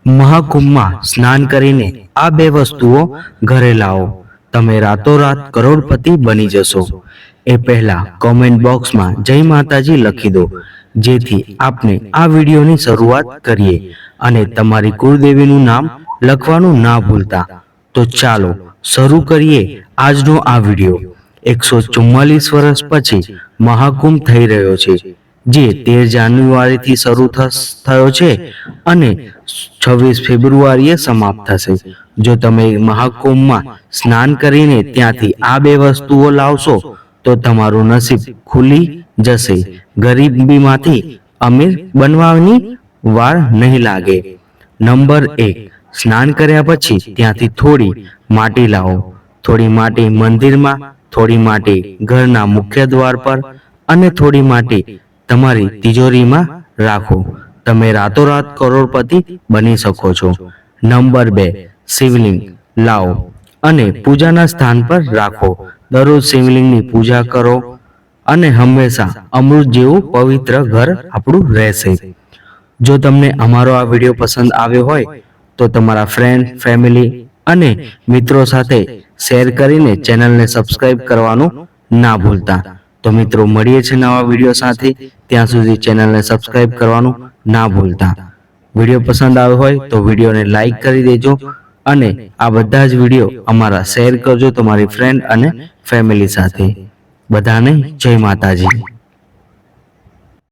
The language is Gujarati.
મહાકુંભમાં સ્નાન કરીને આ બે વસ્તુઓ ઘરે લાવો, તમે રાતોરાત કરોડપતિ બની જશો. એ પહેલા કોમેન્ટ બોક્સમાં જય માતાજી લખી દો, જેથી આપણે આ વિડીયોની શરૂઆત કરીએ. અને તમારી કુળદેવીનું નામ લખવાનું ના ભૂલતા. તો ચાલો શરૂ કરીએ આજનો આ વિડીયો. 144 વર્ષ પછી મહાકુંભ થઈ રહ્યો છે, જે 13 જાન્યુઆરીથી શરૂ થયો છે અને 26 ફેબ્રુઆરીએ સમાપ્ત થશે. જો તમે મહાકુંભમાં સ્નાન કરીને ત્યાંથી આ બે વસ્તુઓ લાવશો તો તમારું નસીબ ખુલી જશે. ગરીબીમાંથી અમીર બનવાની વાર નહીં લાગે. નંબર 1, સ્નાન કર્યા પછી ત્યાંથી થોડી માટી લાવો. થોડી માટી મંદિરમાં, થોડી માટી ઘરના મુખ્ય દ્વાર પર અને થોડી માટી તમારી તિજોરીમાં રાખો. તમે રાતોરાત કરોડપતિ બની શકો છો. નંબર 2, શિવલિંગ લાવો અને પૂજાના સ્થાન પર રાખો. દરરોજ શિવલિંગની પૂજા કરો અને હંમેશા અમૃત જેવું પવિત્ર ઘર આપણું રહેશે. જો તમને અમારો આ વિડીયો પસંદ આવ્યો હોય તો તમારા ફ્રેન્ડ, ફેમિલી અને મિત્રો સાથે શેર કરીને ચેનલને સબસ્ક્રાઇબ કરવાનું ના ભૂલતા. તો મિત્રો, મળીએ છીએ નવા વિડીયો સાથે. ત્યાં સુધી ચેનલને સબસ્ક્રાઇબ કરવાનું ના ભૂલતા. વિડીયો પસંદ આવ્યો હોય તો વિડીયોને લાઈક કરી દેજો અને આ બધા જ વિડીયો અમારા શેર કરજો તમારી ફ્રેન્ડ અને ફેમિલી સાથે. બધાને જય માતાજી.